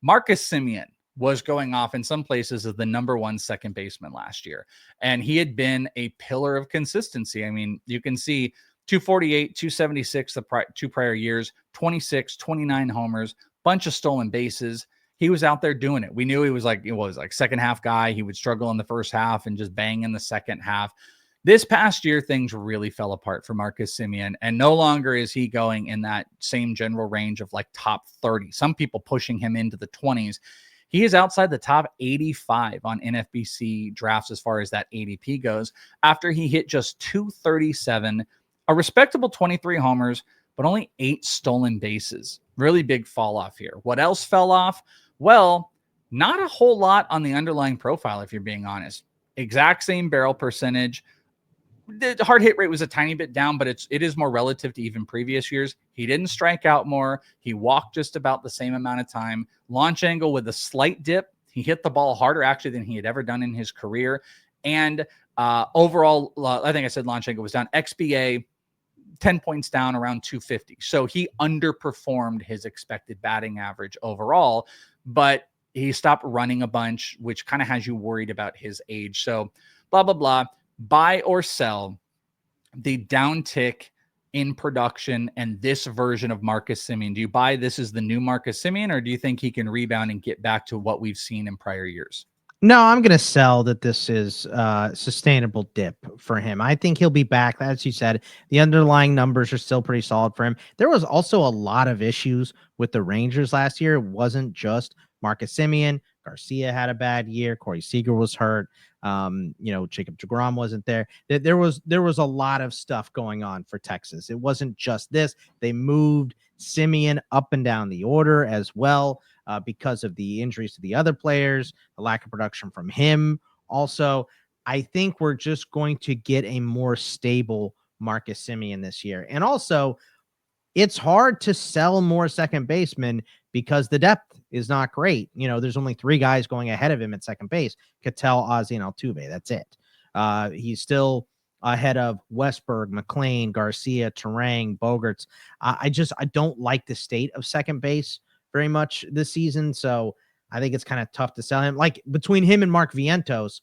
Marcus Semien was going off in some places as the number one second baseman last year. And he had been a pillar of consistency. I mean, you can see 248, 276 the two prior years, 26, 29 homers, bunch of stolen bases. He was out there doing it. We knew he was like second half guy. He would struggle in the first half and just bang in the second half. This past year, things really fell apart for Marcus Semien, and no longer is he going in that same general range of like top 30. Some people pushing him into the 20s. He is outside the top 85 on NFBC drafts as far as that ADP goes after he hit just 237, a respectable 23 homers, but only 8 stolen bases. Really big fall off here. What else fell off? Well, not a whole lot on the underlying profile, if you're being honest. Exact same barrel percentage. The hard hit rate was a tiny bit down, but it is more relative to even previous years. He didn't strike out more. He walked just about the same amount of time. Launch angle with a slight dip. He hit the ball harder actually than he had ever done in his career. And overall, I think I said launch angle was down. XBA, 10 points down, around 250. So he underperformed his expected batting average overall, but he stopped running a bunch, which kind of has you worried about his age. So blah, blah, blah. Buy or sell the downtick in production and this version of Marcus Semien? Do you buy this as the new Marcus Semien, or do you think he can rebound and get back to what we've seen in prior years? No, I'm going to sell that this is a sustainable dip for him. I think he'll be back. As you said, the underlying numbers are still pretty solid for him. There was also a lot of issues with the Rangers last year. It wasn't just Marcus Semien. Garcia had a bad year. Corey Seager was hurt. Jacob deGrom wasn't there. There was a lot of stuff going on for Texas. It wasn't just this. They moved Semien up and down the order as well because of the injuries to the other players, the lack of production from him. Also, I think we're just going to get a more stable Marcus Semien this year. And also, it's hard to sell more second basemen because the depth is not great. There's only 3 guys going ahead of him at second base: Cattell, Ozzie, and Altuve. That's it. He's still ahead of Westberg, McLean, Garcia, Terang, Bogarts. I don't like the state of second base very much this season. So I think it's kind of tough to sell him. Like between him and Mark Vientos,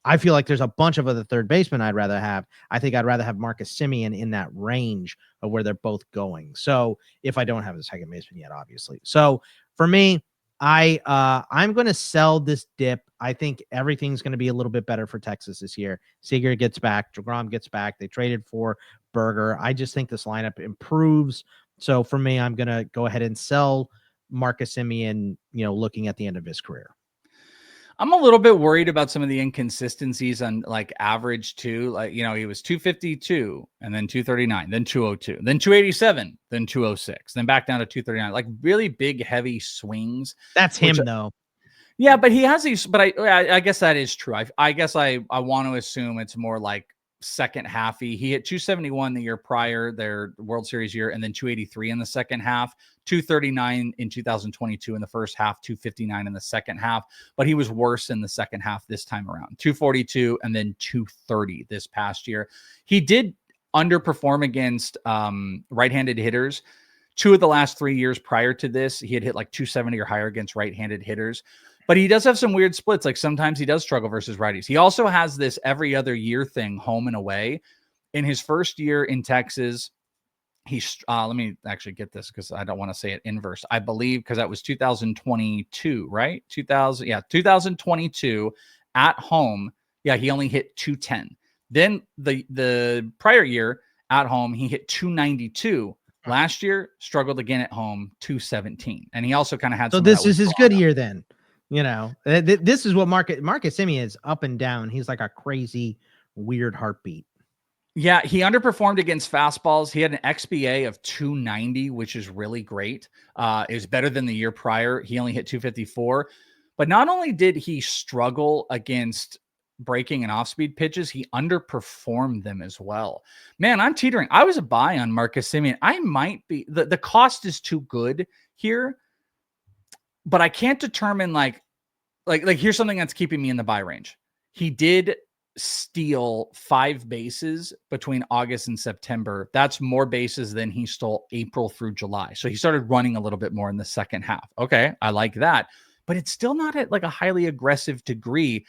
I feel like there's a bunch of other third basemen I'd rather have. I think I'd rather have Marcus Semien in that range of where they're both going. So if I don't have the second baseman yet, obviously. So for me, I'm going to sell this dip. I think everything's going to be a little bit better for Texas this year. Seager gets back. deGrom gets back. They traded for Berger. I just think this lineup improves. So for me, I'm going to go ahead and sell Marcus Semien, looking at the end of his career. I'm a little bit worried about some of the inconsistencies on like average too. Like, he was 252 and then 239, then 202, then 287, then 206, then back down to 239, like really big, heavy swings. That's him though. Yeah, but he has these, but I guess that is true. I guess I want to assume it's more like second halfy. He hit 271 the year prior, their World Series year, and then 283 in the second half, 239 in 2022 in the first half, 259 in the second half. But he was worse in the second half this time around, 242 and then 230 this past year. He did underperform against right-handed hitters. 2 of the last 3 years prior to this, he had hit like 270 or higher against right-handed hitters. But he does have some weird splits. Like sometimes he does struggle versus righties. He also has this every other year thing, home and away. In his first year in Texas, let me actually get this because I don't want to say it inverse. I believe because that was 2022, right? 2022 at home. Yeah, he only hit 210. Then the prior year at home, he hit 292. Last year, struggled again at home, 217. And he also kind of had so some. This is his good year then. This is what Marcus Semien is, up and down. He's like a crazy, weird heartbeat. Yeah, he underperformed against fastballs. He had an XBA of 290, which is really great. It was better than the year prior. He only hit 254. But not only did he struggle against breaking and off-speed pitches, he underperformed them as well. Man, I'm teetering. I was a buy on Marcus Semien. I might be. The cost is too good here. But I can't determine like here's something that's keeping me in the buy range. He did steal 5 bases between August and September. That's more bases than he stole April through July. So he started running a little bit more in the second half. Okay, I like that. But it's still not at like a highly aggressive degree.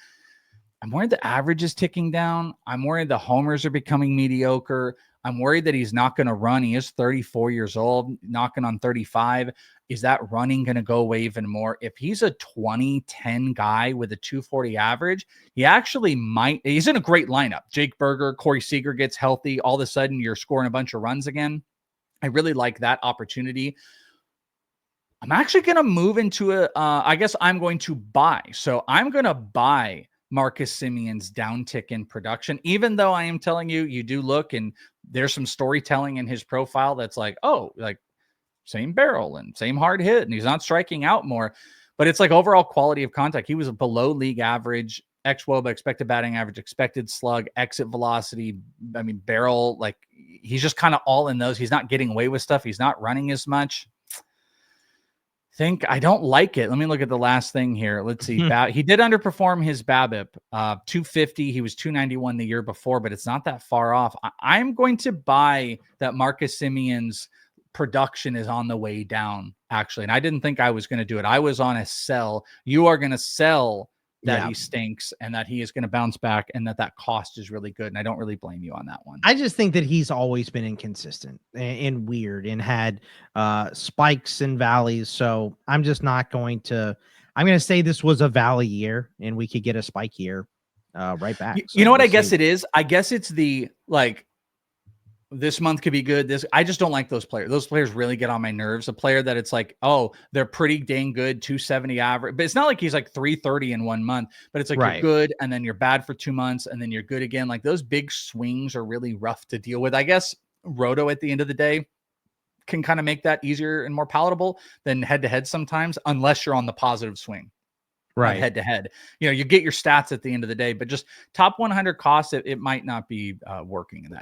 I'm worried the average is ticking down. I'm worried the homers are becoming mediocre. I'm worried that he's not going to run. He is 34 years old, knocking on 35. Is that running going to go away even more? If he's a 20-10 guy with a 240 average, he actually might. He's in a great lineup. Jake Berger, Corey Seager gets healthy. All of a sudden, you're scoring a bunch of runs again. I really like that opportunity. I'm actually going to move into I guess I'm going to buy. So I'm going to buy Marcus Semien's downtick in production, even though I am telling you, you do look and there's some storytelling in his profile that's like, oh, like same barrel and same hard hit, and he's not striking out more, but it's like overall quality of contact. He was below league average, xWOBA, expected batting average, expected slug, exit velocity. I mean, barrel, like he's just kind of all in those. He's not getting away with stuff. He's not running as much. I don't like it. Let me look at the last thing here. Let's see. He did underperform his BABIP, 250. He was 291 the year before, but it's not that far off. I'm going to buy that Marcus Semien's production is on the way down, actually. And I didn't think I was going to do it. I was on a sell. You are going to sell that he stinks and that he is going to bounce back and that cost is really good. And I don't really blame you on that one. I just think that he's always been inconsistent and weird and had spikes and valleys. So I'm just not going to, I'm going to say this was a valley year and we could get a spike year right back. You know what I guess it is? I guess it's the like, this month could be good. I just don't like those players. Those players really get on my nerves. A player that it's like, oh, they're pretty dang good, 270 average. But it's not like he's like 330 in 1 month, but it's like you're good and then you're bad for 2 months and then you're good again. Like those big swings are really rough to deal with. I guess Roto at the end of the day can kind of make that easier and more palatable than head to head sometimes, unless you're on the positive swing. Right. Head to head, you get your stats at the end of the day, but just top 100 costs, it might not be working in that